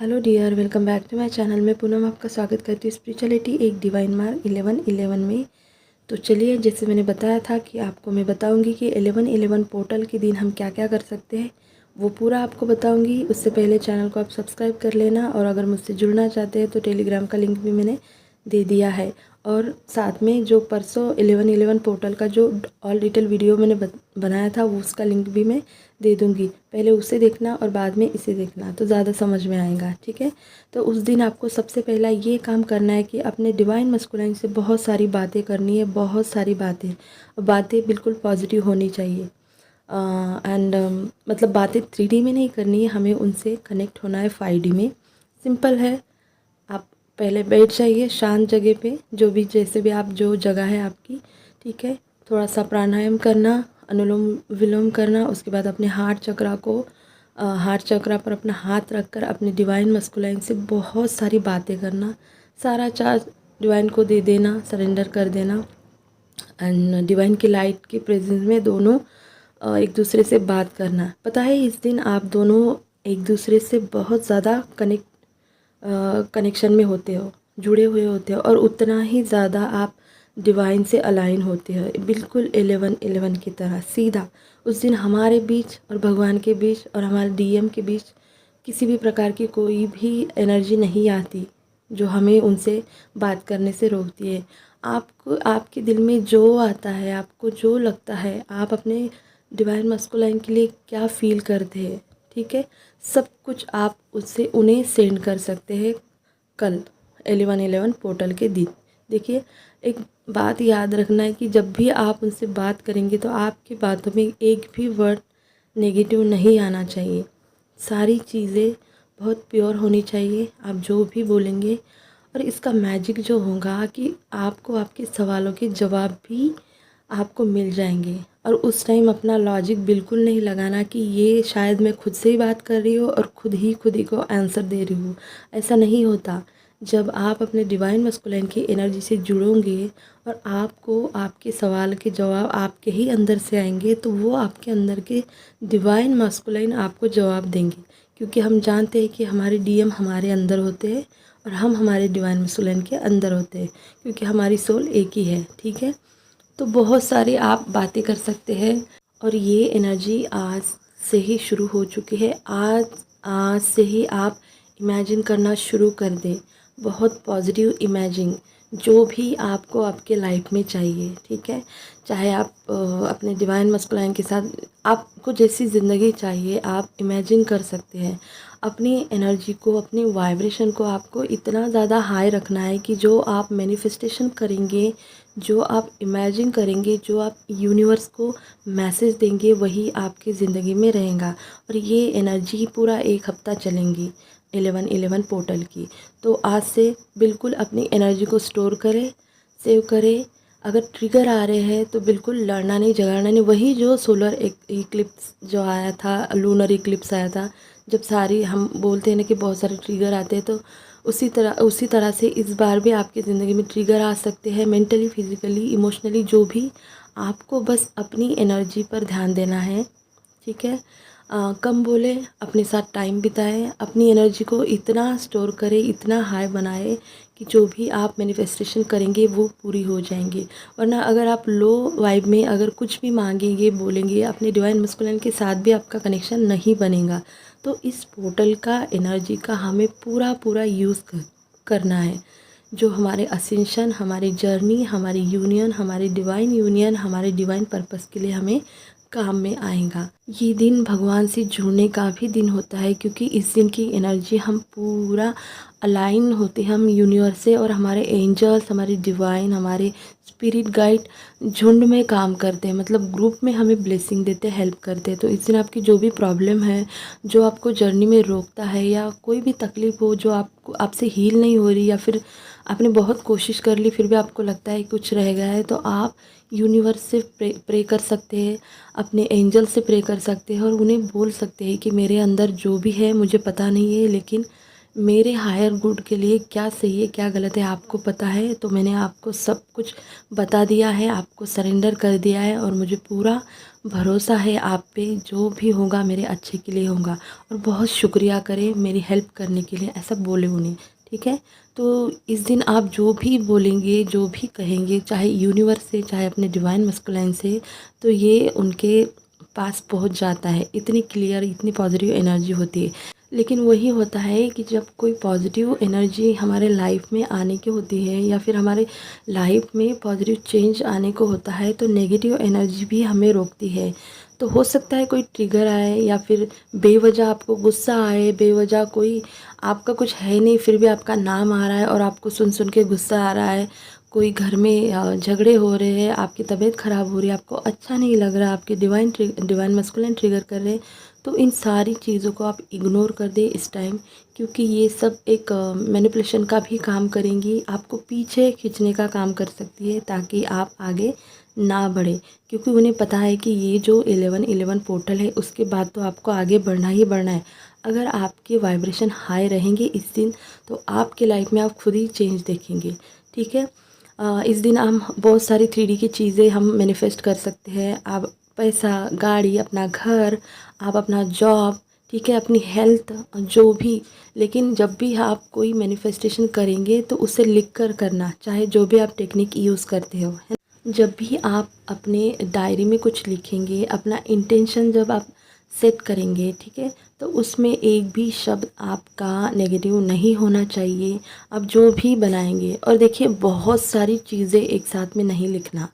Hello dear, welcome back to my channel. मैं पूनम आपका स्वागत करती हूँ स्पिरिचुअलिटी एक डिवाइन मार्क 11/11 में। तो चलिए, जैसे मैंने बताया था कि आपको मैं बताऊंगी कि 11/11 पोर्टल के दिन हम क्या क्या कर सकते हैं, वो पूरा आपको बताऊंगी। उससे पहले चैनल को आप सब्सक्राइब कर लेना, और अगर मुझसे जुड़ना चाहते हैं तो टेलीग्राम का लिंक भी मैंने दे दिया है। और साथ में जो परसों 11/11 पोर्टल का जो ऑल डिटेल वीडियो मैंने बनाया था, वो उसका लिंक भी मैं दे दूँगी। पहले उसे देखना और बाद में इसे देखना, तो ज़्यादा समझ में आएगा, ठीक है। तो उस दिन आपको सबसे पहला ये काम करना है कि अपने डिवाइन मस्कुलाइन से बहुत सारी बातें करनी है, बहुत सारी बातें बिल्कुल पॉजिटिव होनी चाहिए। एंड मतलब बातें 3D में नहीं करनी है, हमें उनसे कनेक्ट होना है 5D में। सिंपल है। आप पहले बैठ जाइए शांत जगह पे, जो भी जैसे भी आप जो जगह है आपकी, ठीक है। थोड़ा सा प्राणायाम करना, अनुलोम विलोम करना। उसके बाद अपने हार्ट चक्रा पर अपना हाथ रखकर अपने डिवाइन मस्कुलाइन से बहुत सारी बातें करना। सारा चार्ज डिवाइन को दे देना, सरेंडर कर देना। एंड डिवाइन की लाइट के प्रेजेंस में दोनों एक दूसरे से बात करना। पता है, इस दिन आप दोनों एक दूसरे से बहुत ज़्यादा कनेक्शन में होते हो, जुड़े हुए होते हो, और उतना ही ज़्यादा आप डिवाइन से अलाइन होते हो, बिल्कुल 11/11 की तरह सीधा। उस दिन हमारे बीच और भगवान के बीच और हमारे डीएम के बीच किसी भी प्रकार की कोई भी एनर्जी नहीं आती जो हमें उनसे बात करने से रोकती है। आपको आपके दिल में जो आता है, आपको जो लगता है, आप अपने डिवाइन मस्कुलाइन के लिए क्या फील करते हैं, ठीक है, सब कुछ आप उससे उन्हें सेंड कर सकते हैं कल 11/11 पोर्टल के दिन। देखिए, एक बात याद रखना है कि जब भी आप उनसे बात करेंगे तो आपकी बातों में एक भी वर्ड नेगेटिव नहीं आना चाहिए। सारी चीज़ें बहुत प्योर होनी चाहिए, आप जो भी बोलेंगे। और इसका मैजिक जो होगा कि आपको आपके सवालों के जवाब भी आपको मिल जाएंगे। और उस टाइम अपना लॉजिक बिल्कुल नहीं लगाना कि ये शायद मैं खुद से ही बात कर रही हूँ और खुद ही को आंसर दे रही हूँ। ऐसा नहीं होता। जब आप अपने डिवाइन मस्कुलाइन की एनर्जी से जुड़ोगे और आपको आपके सवाल के जवाब आपके ही अंदर से आएंगे, तो वो आपके अंदर के डिवाइन मस्कुलाइन आपको जवाब देंगे। क्योंकि हम जानते हैं कि हमारे डीएम हमारे अंदर होते हैं और हम हमारे डिवाइन मस्कुलाइन के अंदर होते हैं, क्योंकि हमारी सोल एक ही है, ठीक है। तो बहुत सारी आप बातें कर सकते हैं। और ये एनर्जी आज से ही शुरू हो चुकी है। आज आज से ही आप इमेजिन करना शुरू कर दें, बहुत पॉजिटिव इमेजिन, जो भी आपको आपके लाइफ में चाहिए, ठीक है। चाहे आप अपने डिवाइन मस्कुलाइन के साथ आपको जैसी ज़िंदगी चाहिए, आप इमेजिन कर सकते हैं। अपनी एनर्जी को, अपनी वाइब्रेशन को आपको इतना ज़्यादा हाई रखना है कि जो आप मैनिफेस्टेशन करेंगे, जो आप इमेजिन करेंगे, जो आप यूनिवर्स को मैसेज देंगे, वही आपकी ज़िंदगी में रहेगा। और ये एनर्जी पूरा एक हफ्ता चलेंगी 11/11 पोर्टल की। तो आज से बिल्कुल अपनी एनर्जी को स्टोर करें, सेव करें। अगर ट्रिगर आ रहे हैं तो बिल्कुल लड़ना नहीं, झगड़ना नहीं। वही जो सोलर इक्लिप्स जो आया था, लूनर इक्लिप्स आया था, जब सारी हम बोलते हैं ना कि बहुत सारे ट्रिगर आते हैं, तो उसी तरह से इस बार भी आपकी ज़िंदगी में ट्रिगर आ सकते हैं, मेंटली, फिजिकली, इमोशनली, जो भी। आपको बस अपनी एनर्जी पर ध्यान देना है, ठीक है। कम बोले, अपने साथ टाइम बिताएं, अपनी एनर्जी को इतना स्टोर करें, इतना हाई बनाए कि जो भी आप मैनिफेस्टेशन करेंगे वो पूरी हो जाएंगी। वरना अगर आप लो वाइब में अगर कुछ भी मांगेंगे, बोलेंगे, अपने डिवाइन मस्कुलाइन के साथ भी आपका कनेक्शन नहीं बनेगा। तो इस पोर्टल का एनर्जी का हमें पूरा पूरा यूज़ करना है। जो हमारे असेंशन, हमारी जर्नी, हमारी यूनियन, हमारी डिवाइन यूनियन, हमारे डिवाइन पर्पस के लिए हमें काम में आएगा। ये दिन भगवान से जुड़ने का भी दिन होता है, क्योंकि इस दिन की एनर्जी हम पूरा अलाइन होते हैं, हम यूनिवर्स से, और हमारे एंजल्स, हमारे डिवाइन, हमारे स्पिरिट गाइड झुंड में काम करते हैं, मतलब ग्रुप में हमें ब्लेसिंग देते हैं, हेल्प करते हैं। तो इस दिन आपकी जो भी प्रॉब्लम है, जो आपको जर्नी में रोकता है, या कोई भी तकलीफ़ हो जो आपको आपसे हील नहीं हो रही, या फिर आपने बहुत कोशिश कर ली फिर भी आपको लगता है कुछ रह गया है, तो आप यूनिवर्स से प्रे कर सकते हैं, अपने एंजल से प्रे कर सकते हैं, और उन्हें बोल सकते हैं कि मेरे अंदर जो भी है मुझे पता नहीं है, लेकिन मेरे हायर गुड के लिए क्या सही है क्या गलत है आपको पता है, तो मैंने आपको सब कुछ बता दिया है, आपको सरेंडर कर दिया है और मुझे पूरा भरोसा है आप पे, जो भी होगा मेरे अच्छे के लिए होगा। और बहुत शुक्रिया करें मेरी हेल्प करने के लिए, ऐसा बोले उन्हें, ठीक है। तो इस दिन आप जो भी बोलेंगे, जो भी कहेंगे, चाहे यूनिवर्स से, चाहे अपने डिवाइन मस्कुलाइन से, तो ये उनके पास पहुंच जाता है। इतनी क्लियर, इतनी पॉजिटिव एनर्जी होती है। लेकिन वही होता है कि जब कोई पॉजिटिव एनर्जी हमारे लाइफ में आने की होती है या फिर हमारे लाइफ में पॉजिटिव चेंज आने को होता है, तो नेगेटिव एनर्जी भी हमें रोकती है। तो हो सकता है कोई ट्रिगर आए या फिर बेवजह आपको गुस्सा आए, बेवजह कोई आपका कुछ है नहीं फिर भी आपका नाम आ रहा है और आपको सुन सुन के गुस्सा आ रहा है। कोई घर में झगड़े हो रहे हैं, आपकी तबीयत ख़राब हो रही है, आपको अच्छा नहीं लग रहा, आपके डिवाइन मस्कुलिन ट्रिगर कर रहे हैं, तो इन सारी चीज़ों को आप इग्नोर कर दें इस टाइम, क्योंकि ये सब एक मैनिपुलेशन का भी काम करेंगी, आपको पीछे खींचने का काम कर सकती है ताकि आप आगे ना बढ़े। क्योंकि उन्हें पता है कि ये जो 11-11 पोर्टल है उसके बाद तो आपको आगे बढ़ना ही बढ़ना है। अगर आपके वाइब्रेशन हाई रहेंगे इस दिन, तो आपके लाइफ में आप खुद ही चेंज देखेंगे, ठीक है। इस दिन हम बहुत सारी 3D की चीज़ें हम मैनिफेस्ट कर सकते हैं। आप पैसा, गाड़ी, अपना घर, आप अपना जॉब, ठीक है, अपनी हेल्थ, जो भी। लेकिन जब भी आप कोई मैनिफेस्टेशन करेंगे तो उसे लिख कर करना, चाहे जो भी आप टेक्निक यूज़ करते हो, है। जब भी आप अपने डायरी में कुछ लिखेंगे, अपना इंटेंशन जब आप सेट करेंगे, ठीक है, तो उसमें एक भी शब्द आपका नेगेटिव नहीं होना चाहिए। आप जो भी बनाएंगे, और देखिए बहुत सारी चीज़ें एक साथ में नहीं लिखना,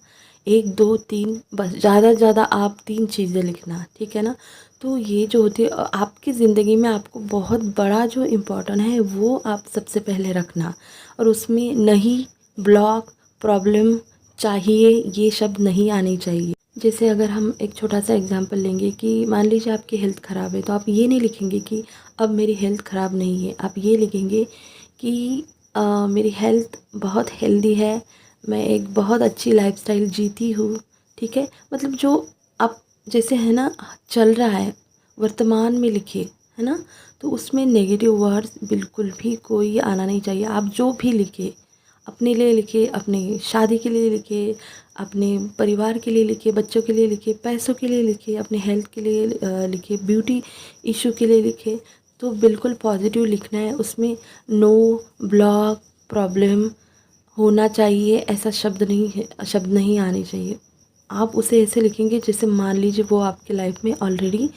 1 2 3 बस, ज़्यादा से ज़्यादा आप 3 चीज़ें लिखना, ठीक है ना। तो ये जो होती है आपकी ज़िंदगी में, आपको बहुत बड़ा जो इम्पोर्टेंट है वो आप सबसे पहले रखना, और उसमें नहीं, ब्लॉक, प्रॉब्लम, चाहिए, ये शब्द नहीं आने चाहिए। जैसे अगर हम एक छोटा सा एग्जांपल लेंगे कि मान लीजिए आपकी हेल्थ ख़राब है, तो आप ये नहीं लिखेंगे कि अब मेरी हेल्थ ख़राब नहीं है, आप ये लिखेंगे कि मेरी हेल्थ बहुत हेल्दी है, मैं एक बहुत अच्छी लाइफस्टाइल जीती हूँ, ठीक है। मतलब जो अब जैसे है ना, चल रहा है, वर्तमान में लिखे, है ना। तो उसमें नेगेटिव वर्ड्स बिल्कुल भी कोई आना नहीं चाहिए। आप जो भी लिखे, अपने लिए लिखे, अपने शादी के लिए लिखे, अपने परिवार के लिए लिखे, बच्चों के लिए लिखे, पैसों के लिए लिखे, अपने हेल्थ के लिए लिखे, ब्यूटी इशू के लिए लिखे, तो बिल्कुल पॉजिटिव लिखना है। उसमें नो, ब्लॉक, प्रॉब्लम होना चाहिए, ऐसा शब्द नहीं है, शब्द नहीं आने चाहिए। आप उसे ऐसे लिखेंगे जैसे मान लीजिए वो आपके लाइफ में ऑलरेडी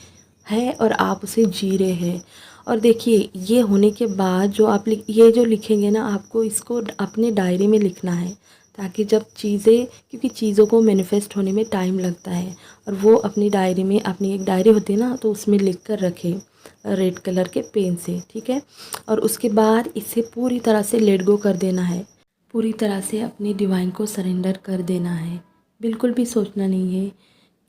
है और आप उसे जी रहे हैं। और देखिए ये होने के बाद जो आप ये जो लिखेंगे ना, आपको इसको अपने डायरी में लिखना है, ताकि जब चीज़ें, क्योंकि चीज़ों को मैनिफेस्ट होने में टाइम लगता है, और वो अपनी डायरी में, अपनी एक डायरी होती है ना, तो उसमें लिख कर रखें रेड कलर के पेन से, ठीक है। और उसके बाद इसे पूरी तरह से लेट गो कर देना है, पूरी तरह से अपने डिवाइन को सरेंडर कर देना है। बिल्कुल भी सोचना नहीं है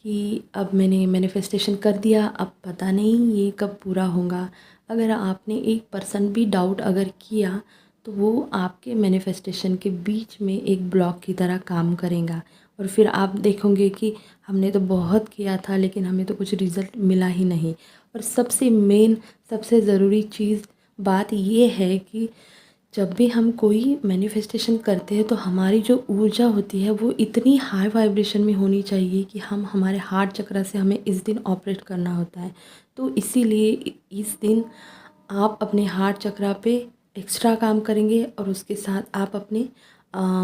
कि अब मैंने मैनिफेस्टेशन कर दिया, अब पता नहीं ये कब पूरा होगा। अगर आपने 1% भी डाउट अगर किया, तो वो आपके मैनिफेस्टेशन के बीच में एक ब्लॉक की तरह काम करेगा, और फिर आप देखोगे कि हमने तो बहुत किया था लेकिन हमें तो कुछ रिज़ल्ट मिला ही नहीं। और सबसे मेन, सबसे ज़रूरी चीज़, बात ये है कि जब भी हम कोई मैनिफेस्टेशन करते हैं तो हमारी जो ऊर्जा होती है वो इतनी हाई वाइब्रेशन में होनी चाहिए कि हम, हमारे हार्ट चक्र से हमें इस दिन ऑपरेट करना होता है। तो इसीलिए इस दिन आप अपने हार्ट चक्र पे एक्स्ट्रा काम करेंगे, और उसके साथ आप अपने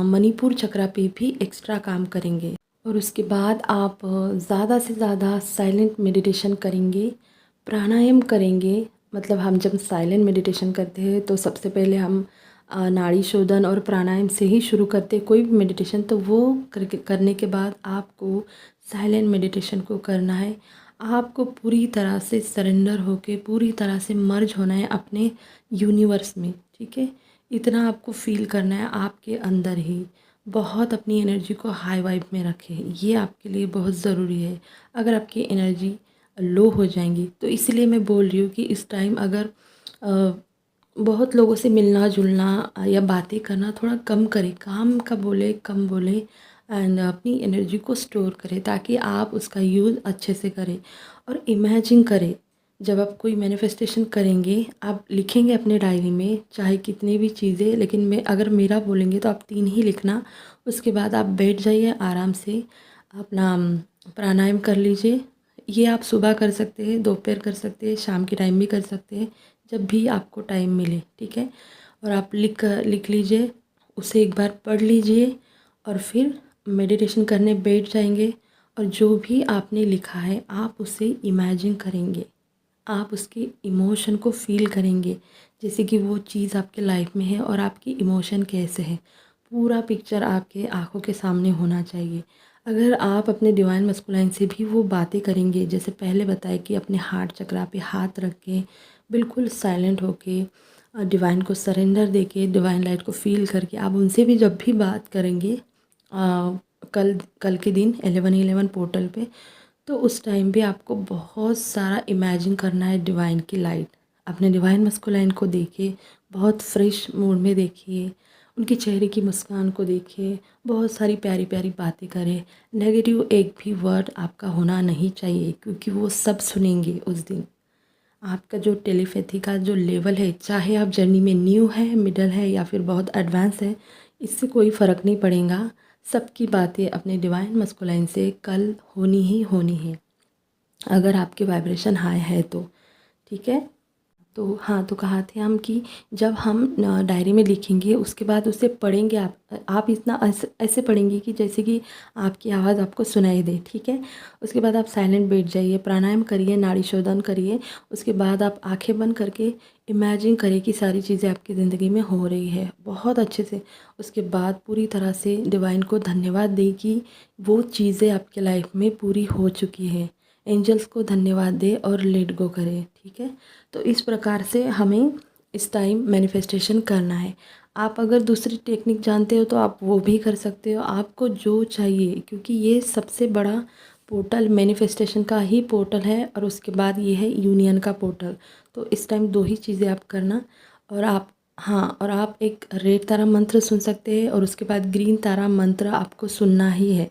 मणिपुर चक्र पे भी एक्स्ट्रा काम करेंगे। और उसके बाद आप ज़्यादा से ज़्यादा साइलेंट मेडिटेशन करेंगे, प्राणायाम करेंगे। मतलब हम जब साइलेंट मेडिटेशन करते हैं तो सबसे पहले हम नाड़ी शोधन और प्राणायाम से ही शुरू करते हैं कोई भी मेडिटेशन, तो वो करने के बाद आपको साइलेंट मेडिटेशन को करना है। आपको पूरी तरह से सरेंडर होके, पूरी तरह से मर्ज होना है अपने यूनिवर्स में, ठीक है। इतना आपको फील करना है आपके अंदर ही। बहुत अपनी एनर्जी को हाई वाइब में रखें, ये आपके लिए बहुत ज़रूरी है। अगर आपकी एनर्जी लो हो जाएंगी, तो इसलिए मैं बोल रही हूँ कि इस टाइम अगर बहुत लोगों से मिलना जुलना या बातें करना थोड़ा कम करें, काम का बोले कम बोले, एंड अपनी एनर्जी को स्टोर करें ताकि आप उसका यूज़ अच्छे से करें। और इमेजिन करें जब आप कोई मैनिफेस्टेशन करेंगे, आप लिखेंगे अपने डायरी में चाहे कितनी भी चीज़ें, लेकिन मैं अगर मेरा बोलेंगे तो आप 3 ही लिखना। उसके बाद आप बैठ जाइए आराम से, अपना प्राणायाम कर लीजिए। ये आप सुबह कर सकते हैं, दोपहर कर सकते हैं, शाम के टाइम भी कर सकते हैं, जब भी आपको टाइम मिले, ठीक है। और आप लिख लीजिए, उसे एक बार पढ़ लीजिए और फिर मेडिटेशन करने बैठ जाएंगे। और जो भी आपने लिखा है आप उसे इमेजिन करेंगे, आप उसके इमोशन को फ़ील करेंगे, जैसे कि वो चीज़ आपके लाइफ में है और आपकी इमोशन कैसे है, पूरा पिक्चर आपके आँखों के सामने होना चाहिए। अगर आप अपने डिवाइन मस्कुलाइन से भी वो बातें करेंगे, जैसे पहले बताया कि अपने हार्ट चक्रा पे हाथ रख के बिल्कुल साइलेंट होके डिवाइन को सरेंडर देके डिवाइन लाइट को फ़ील करके आप उनसे भी जब भी बात करेंगे कल कल के दिन 11/11 पोर्टल पे, तो उस टाइम भी आपको बहुत सारा इमेजिन करना है डिवाइन की लाइट। अपने डिवाइन मस्कुलाइन को देखिए, बहुत फ्रेश मूड में देखिए, उनके चेहरे की मुस्कान को देखिए, बहुत सारी प्यारी प्यारी बातें करें। नेगेटिव एक भी वर्ड आपका होना नहीं चाहिए, क्योंकि वो सब सुनेंगे उस दिन। आपका जो टेलीपैथी का जो लेवल है, चाहे आप जर्नी में न्यू है, मिडल है या फिर बहुत एडवांस है, इससे कोई फ़र्क नहीं पड़ेगा। सबकी बातें अपने डिवाइन मस्कुलाइन से कल होनी ही होनी है, अगर आपके वाइब्रेशन हाई है तो, ठीक है। तो हाँ, तो कहा थे हम कि जब हम डायरी में लिखेंगे उसके बाद उसे पढ़ेंगे, आप इतना ऐसे पढ़ेंगे कि जैसे कि आपकी आवाज़ आपको सुनाई दे, ठीक है। उसके बाद आप साइलेंट बैठ जाइए, प्राणायाम करिए, नाड़ी शोधन करिए। उसके बाद आप आंखें बंद करके इमेजिन करिए कि सारी चीज़ें आपकी ज़िंदगी में हो रही है बहुत अच्छे से। उसके बाद पूरी तरह से डिवाइन को धन्यवाद दें कि वो चीज़ें आपके लाइफ में पूरी हो चुकी है। एंजल्स को धन्यवाद दें और लेट गो करें, ठीक है। तो इस प्रकार से हमें इस टाइम मैनिफेस्टेशन करना है। आप अगर दूसरी टेक्निक जानते हो तो आप वो भी कर सकते हो, आपको जो चाहिए, क्योंकि ये सबसे बड़ा पोर्टल मैनिफेस्टेशन का ही पोर्टल है। और उसके बाद ये है यूनियन का पोर्टल। तो इस टाइम 2 ही चीज़ें आप करना। और आप हाँ, और आप एक रेड तारा मंत्र सुन सकते हैं और उसके बाद ग्रीन तारा मंत्र आपको सुनना ही है,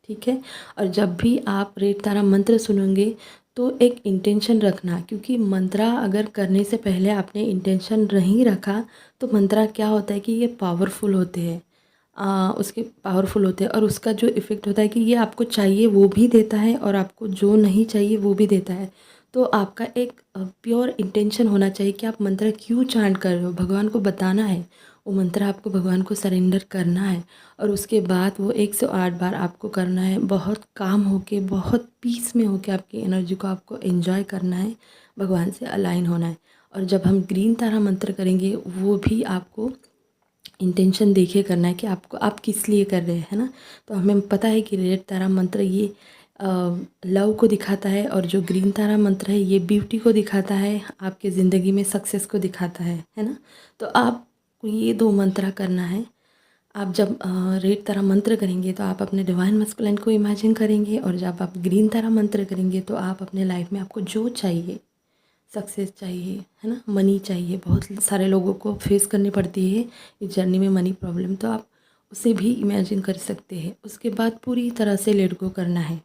ठीक है। और जब भी आप रेड तारा मंत्र सुनेंगे तो एक इंटेंशन रखना, क्योंकि मंत्रा अगर करने से पहले आपने इंटेंशन नहीं रखा तो मंत्रा क्या होता है कि ये पावरफुल होते हैं, उसके पावरफुल होते हैं। और उसका जो इफ़ेक्ट होता है कि ये आपको चाहिए वो भी देता है और आपको जो नहीं चाहिए वो भी देता है। तो आपका एक प्योर इंटेंशन होना चाहिए कि आप मंत्र क्यों चांट कर रहे हो, भगवान को बताना है। वो मंत्र आपको भगवान को सरेंडर करना है और उसके बाद वो 108 बार आपको करना है। बहुत काम होके, बहुत पीस में होके आपकी एनर्जी को आपको एंजॉय करना है, भगवान से अलाइन होना है। और जब हम ग्रीन तारा मंत्र करेंगे वो भी आपको इंटेंशन देखिए करना है कि आपको आप किस लिए कर रहे हैं, है ना। तो हमें पता है कि रेड तारा मंत्र ये लव को दिखाता है और जो ग्रीन तारा मंत्र है ये ब्यूटी को दिखाता है, आपके ज़िंदगी में सक्सेस को दिखाता है ना। तो आपको ये 2 मंत्र करना है। आप जब रेड तारा मंत्र करेंगे तो आप अपने डिवाइन मस्कुलाइन को इमेजिन करेंगे, और जब आप ग्रीन तारा मंत्र करेंगे तो आप अपने लाइफ में आपको जो चाहिए, सक्सेस चाहिए, है ना, मनी चाहिए, बहुत सारे लोगों को फेस करनी पड़ती है इस जर्नी में मनी प्रॉब्लम, तो आप उसे भी इमेजिन कर सकते हैं। उसके बाद पूरी तरह से लेट गो करना है,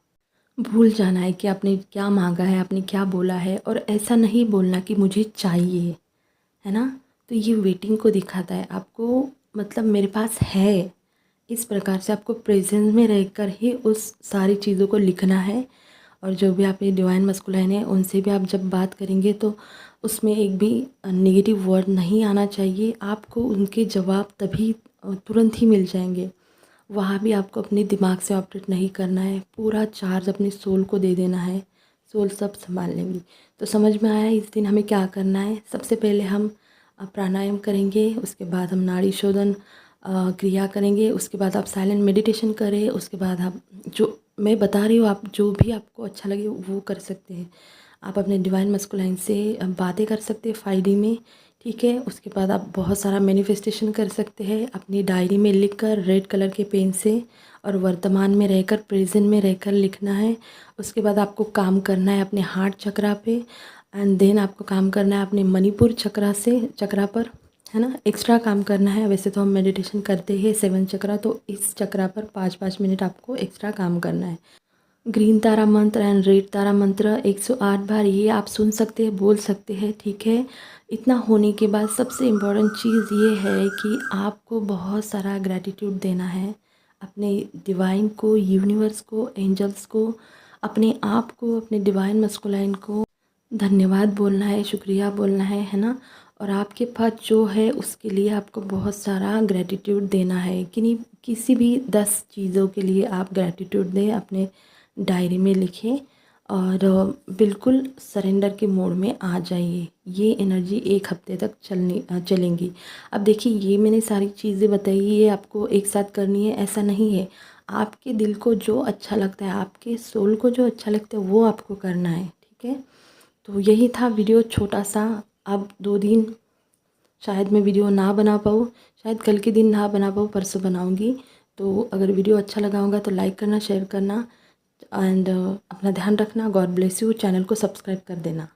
भूल जाना है कि आपने क्या मांगा है, आपने क्या बोला है, और ऐसा नहीं बोलना कि मुझे चाहिए, है ना। तो ये वेटिंग को दिखाता है आपको, मतलब मेरे पास है। इस प्रकार से आपको प्रेजेंस में रहकर ही उस सारी चीज़ों को लिखना है। और जो भी आपके डिवाइन मस्कुलाइन है उनसे भी आप जब बात करेंगे तो उसमें एक भी नेगेटिव वर्ड नहीं आना चाहिए। आपको उनके जवाब तभी तुरंत ही मिल जाएंगे। वहाँ भी आपको अपने दिमाग से ऑपरेट नहीं करना है, पूरा चार्ज अपने सोल को दे देना है, सोल सब संभाल लेंगी। तो समझ में आया इस दिन हमें क्या करना है। सबसे पहले हम प्राणायाम करेंगे, उसके बाद हम नाड़ी शोधन क्रिया करेंगे, उसके बाद आप साइलेंट मेडिटेशन करें, उसके बाद आप जो मैं बता रही हूँ आप जो भी आपको अच्छा लगे वो कर सकते हैं। आप अपने डिवाइन मस्कुलाइन से बातें कर सकते हैं 5D में, ठीक है। उसके बाद आप बहुत सारा मैनिफेस्टेशन कर सकते हैं अपनी डायरी में लिखकर रेड कलर के पेन से, और वर्तमान में रहकर, प्रेजेंट में रहकर लिखना है। उसके बाद आपको काम करना है अपने हार्ट चक्रा पे, एंड देन आपको काम करना है अपने मणिपुर चक्रा पर, है ना। एक्स्ट्रा काम करना है। वैसे तो हम मेडिटेशन करते हैं 7 चक्रा, तो इस चक्रा पर 5-5 मिनट आपको एक्स्ट्रा काम करना है। ग्रीन तारा मंत्र एंड रेड तारा मंत्र 108 बार ये आप सुन सकते हैं, बोल सकते हैं, ठीक है। इतना होने के बाद सबसे इम्पोर्टेंट चीज़ ये है कि आपको बहुत सारा ग्रैटिट्यूड देना है अपने डिवाइन को, यूनिवर्स को, एंजल्स को, अपने आप को, अपने डिवाइन मस्कुलाइन को धन्यवाद बोलना है, शुक्रिया बोलना है ना। और आपके पास जो है उसके लिए आपको बहुत सारा ग्रैटिट्यूड देना है कि नहीं, किसी भी 10 चीज़ों के लिए आप ग्रैटिट्यूड दें, अपने डायरी में लिखें और बिल्कुल सरेंडर के मोड में आ जाइए। ये एनर्जी 1 हफ्ते तक चलेंगी। अब देखिए, ये मैंने सारी चीज़ें बताई, ये आपको एक साथ करनी है ऐसा नहीं है। आपके दिल को जो अच्छा लगता है, आपके सोल को जो अच्छा लगता है वो आपको करना है, ठीक है। तो यही था वीडियो छोटा सा। अब 2 दिन शायद मैं वीडियो ना बना पाऊँ, शायद कल के दिन ना बना पाऊँ, परसों बनाऊँगी। तो अगर वीडियो अच्छा लगा होगा तो लाइक करना, शेयर करना एंड अपना ध्यान रखना। God bless you. चैनल को सब्सक्राइब कर देना।